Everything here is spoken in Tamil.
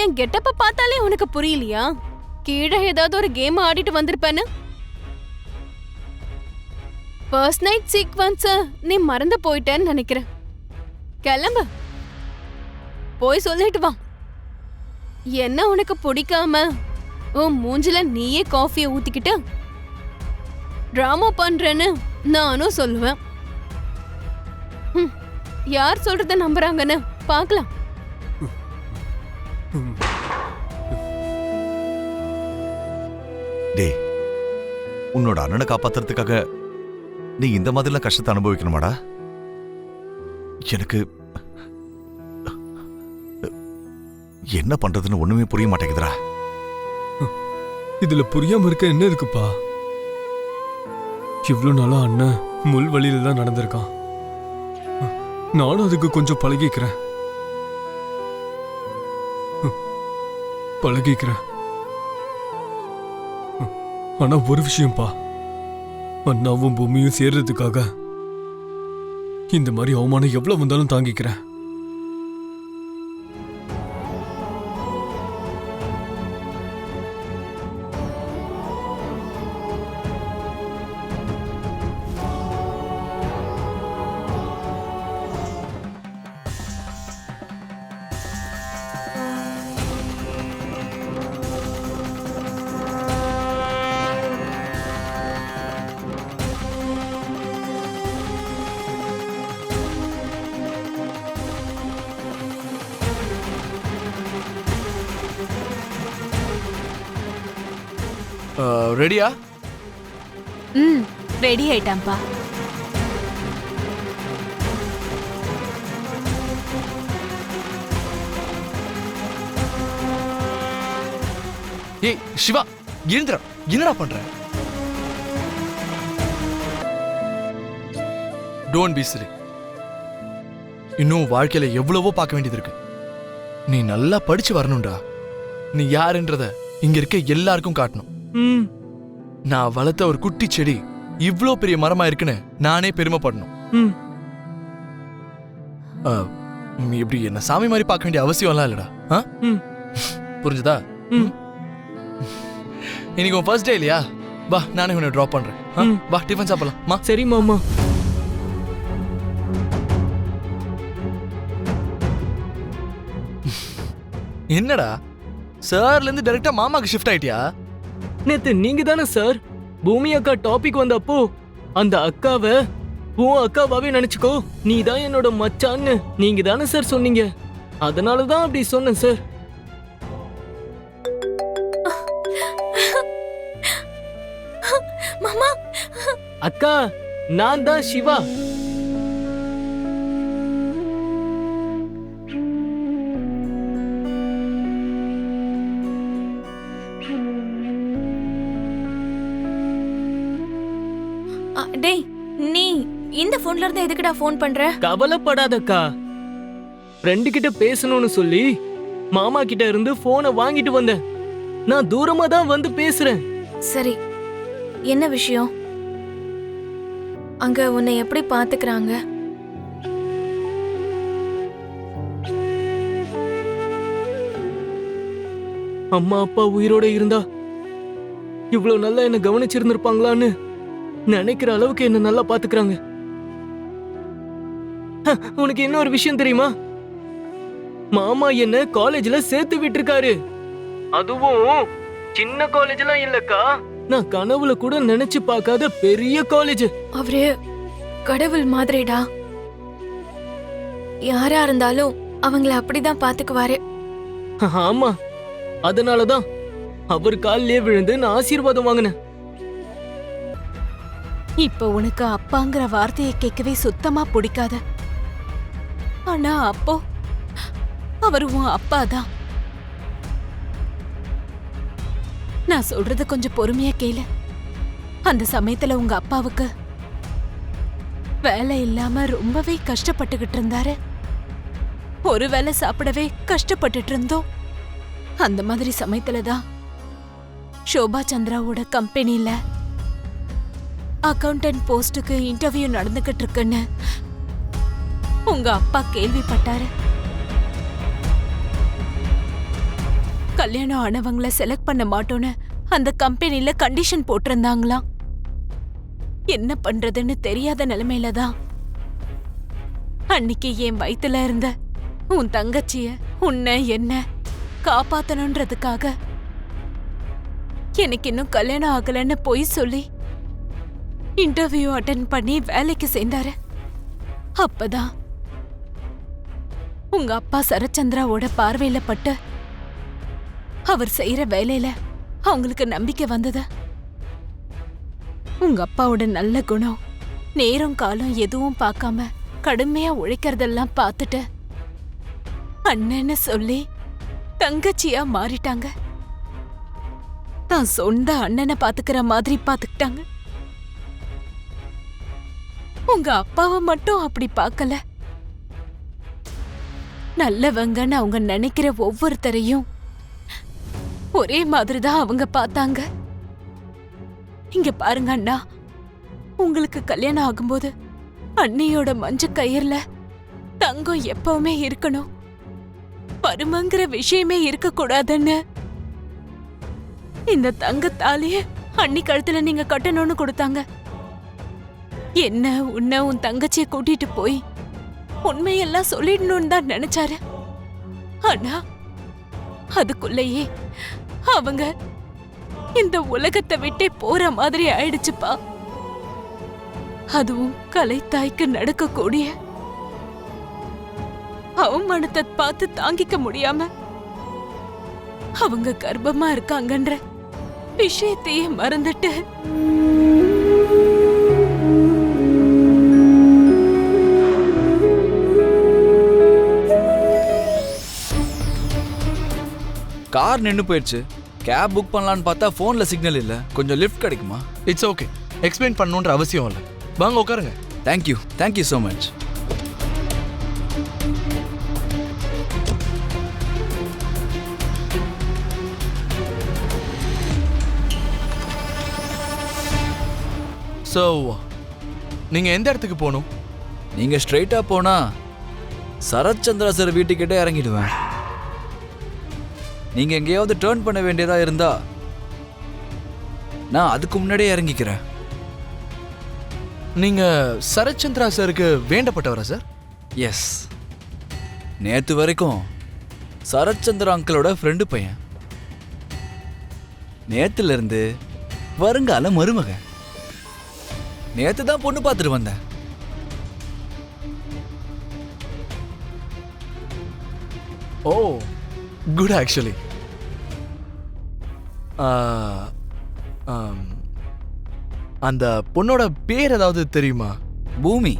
என் கெட்டப்ப பார்த்தாலே உனக்கு புரியலையா? கீழே ஏதாவது ஒரு கேம் ஆடிட்டு வந்திருப்பேன்னு. ஃபர்ஸ்ட் நைட் சீக்வன்ஸ் நீ மறந்து போயிட்டேன்னு நினைக்கிறேன். கிளம்பு, போய் சொல்லிட்டு வா. என்ன உனக்கு பிடிக்காம உன் மூஞ்சில நீயே காஃபியை ஊத்திக்கிட்டு டிராமா பண்றேன்னு நானும் சொல்லுவேன். யார் சொல்றத நம்புறாங்கன்னு பார்க்கலாம். டே, உன்னோட அண்ணனை காப்பாத்துறதுக்காக நீ இந்த மாதிரிலாம் கஷ்டத்தை அனுபவிக்கணுமாடா? எனக்கு என்ன பண்றதுன்னு ஒண்ணுமே புரிய மாட்டேங்குதுடா. இதுல புரியாம இருக்க என்ன இருக்குப்பா? இவ்வளவு நாளா அண்ணன் முள் வழியில தான் நடந்திருக்கான். நானும் அதுக்கு கொஞ்சம் பழகிக்கிறேன். ஆனா ஒரு விஷயம்ப்பா, அண்ணாவும் பூமியும் சேர்றதுக்காக இந்த மாதிரி அவமானம் எவ்வளவு வந்தாலும் தாங்கிக்கிறேன். ரெடியா? ரெடி ஆயிட்டாம்பா. ஏய் சிவா, எழுந்திர. என்னடா பண்ற? Don't be Chile. இன்னும் வாழ்க்கையில எவ்வளவோ பார்க்க வேண்டியது இருக்கு. நீ நல்லா படிச்சு வரணும்டா. நீ யாருன்றத இங்க இருக்க எல்லாருக்கும் காட்டணும். நான் வளர்த்த ஒரு குட்டி செடி இவ்ளோ பெரிய மரமா இருக்குன்னு நானே பெருமைப்படணும். நீ இப்படி என்ன சாமி மாதிரி பார்க்க வேண்டிய அவசியம்லாம் இல்லடா. புரிஞ்சுதா? இன்னைக்கு உன் ஃபர்ஸ்ட் டே இல்லையா? வா, நானே உன்னை ட்ராப் பண்றேன். வா, டிஃபன் சாப்பிடலாம். சரி மாமா. என்னடா சார்ல இருந்து டைரக்டா மாமாக்கு ஷிஃப்ட் ஆயிட்டியா? நேத்து நீங்க தானே சார் பூமி அக்கா டாபிக் வந்தப்போ அந்த அக்காவை உன் அக்காவாவே நினைச்சுக்கோ, நீ தான் என்னோட மச்சான்னு நீங்க தானே சார் சொன்னீங்க. அதனாலதான் அப்படி சொன்னேன் சார். மாமா, அக்கா நான் தான் சிவா. டேய், நீ இந்த போன்ல இருந்து எதுக்குடா போன் பண்ற? கவலைப்படாதக்கா, ஃப்ரெண்டு கிட்ட பேசணும்னு சொல்லி மாமா கிட்ட இருந்து போனை வாங்கிட்டு வந்தேன். நான் தூரமா தான் வந்து பேசுறேன். சரி, என்ன விஷயம்? அங்க உன்னை எப்படி பாத்துக்கறாங்க? அம்மா அப்பா உயிரோட இருந்தா இவ்வளவு நல்லா என்ன கவனிச்சிருந்திருப்பாங்களான்னு நினைக்கிற அளவுக்கு என்ன நல்லா பாத்துக்கிறாங்க. உனக்கு இன்னொரு விஷயம் தெரியுமா? மாமா என்ன காலேஜ்ல சேர்த்து விட்டுருக்காரு. அதுவும் சின்ன காலேஜ்லாம் இல்லக்கா, நான் கனவுல கூட நினைச்சு பார்க்காத பெரிய காலேஜ். அவரு கடவுள் மாதிரிடா. யாரா இருந்தாலும் அவங்கள அப்படிதான் பாத்துக்குவாரு. ஆமா, அதனாலதான் அவர் காலிலே விழுந்து நான் ஆசீர்வாதம் வாங்கினேன். இப்ப உனக்கு அப்பாங்கிற வார்த்தையை கேட்கவே சுத்தமா பிடிக்காத. ஆனா அப்போ அவர் உன் அப்பாதான். நான் சொல்றது கொஞ்சம் பொறுமையா கேளு. அந்த சமயத்துல உங்க அப்பாவுக்கு வேலை இல்லாம ரொம்பவே கஷ்டப்பட்டுகிட்டு இருந்தாரு. ஒரு வேளை சாப்பிடவே கஷ்டப்பட்டுட்டு இருந்தோம். அந்த மாதிரி சமயத்துலதான் சோபா சந்திராவோட கம்பெனில அக்கவுண்டன்ட் போஸ்டுக்கு இன்டர்வியூ நடந்துகிட்டு இருக்குன்னு உங்க அப்பா கேள்விப்பட்டாரு. கல்யாணம் ஆனவங்கள செலக்ட் பண்ண மாட்டோன்னு அந்த கம்பெனில கண்டிஷன் போட்டிருந்தாங்களாம். என்ன பண்றதுன்னு தெரியாத நிலைமையில தான் அன்னைக்கு என் வயித்துல இருந்த உன் தங்கச்சிய உன்னை என்ன காப்பாத்தணுன்றதுக்காக எனக்கு இன்னும் கல்யாணம் ஆகலன்னு பொய் சொல்லி இன்டர்வியூ அட்டென்ட் பண்ணி வேலைக்கு சேர்ந்தாரு. அப்பதான் உங்க அப்பா சரச்சந்திராவோட பார்வையில பட்டு அவர் செய்யற வேலையில அவங்களுக்கு நம்பிக்கை வந்தது. உங்க அப்பாவோட நல்ல குணம், நேரம் காலம் எதுவும் பார்க்காம கடுமையா உழைக்கிறதெல்லாம் பார்த்துட்டு அண்ணன்னு சொல்லி தங்கச்சியா மாறிட்டாங்க. தான் சொந்த அண்ணனை பாத்துக்கிற மாதிரி பாத்துக்கிட்டாங்க. உங்க அப்பாவை மட்டும் அப்படி பார்க்கல. நல்லவங்கன்னு அவங்க நினைக்கிற ஒவ்வொருத்தரையும் ஒரே மாதிரிதான் அவங்க பார்த்தாங்க. இங்க பாருங்க அண்ணா, உங்களுக்கு கல்யாணம் ஆகும்போது அண்ணியோட மஞ்ச கயிறுல தங்கம் எப்பவுமே இருக்கணும், பருமங்கிற விஷயமே இருக்க கூடாதுன்னு இந்த தங்கத்தாலேயே அண்ணி கழுத்துல நீங்க கட்டணும்னு கொடுத்தாங்க. என்ன உன்னை உன் தங்கச்சிய கூட்டிட்டு போய் உண்மையெல்லாம் சொல்லிடணும்னு தான் நினைச்சாரு. ஆனா அதுக்குள்ளேயே அவங்க இந்த உலகத்தை விட்டே போற மாதிரி ஆயிடுச்சுப்பா. அதுவும் கலைத்தாய்க்கு நடக்கக்கூடிய அவமானத்தை பார்த்து தாங்கிக்க முடியாம அவங்க கர்ப்பமா இருக்காங்கன்ற விஷயத்தையே மறந்துட்டு கார் நின்னு போயிடுச்சு. கேப் புக் பண்ணலான்னு பார்த்தா ஃபோன்ல சிக்னல் இல்ல. கொஞ்சம் லிஃப்ட் கிடைக்குமா? இட்ஸ் ஓகே, எக்ஸ்பிளைன் பண்ணணுன்ற அவசியம் இல்லை. வாங்க உட்காருங்க. Thank you so much. ஸோ நீங்க எந்த இடத்துக்கு போகணும்? நீங்க ஸ்ட்ரைட்டா போனா சரத்சந்திரா சார் வீட்டுக்கிட்ட இறங்கிடுவேன். நீங்க எங்கேயாவது டேர்ன் பண்ண வேண்டியதா இருந்தா நான் அதுக்கு முன்னாடியே இறங்கிக்கிறேன். நீங்க சரத்சந்திரா சாருக்கு வேண்டப்பட்டவரா சார்? எஸ், நேத்து வரைக்கும் சரத்சந்திரா அங்கிளோட ஃப்ரெண்டு பையன். நேத்துல இருந்து வருங்கால மருமகன். நேத்து தான் பொண்ணு பார்த்துட்டு வந்தேன். ஓ குட் ஆக்சுவலி. அந்த பொண்ணோட பேர் ஏதாவது தெரியுமா? பூமி.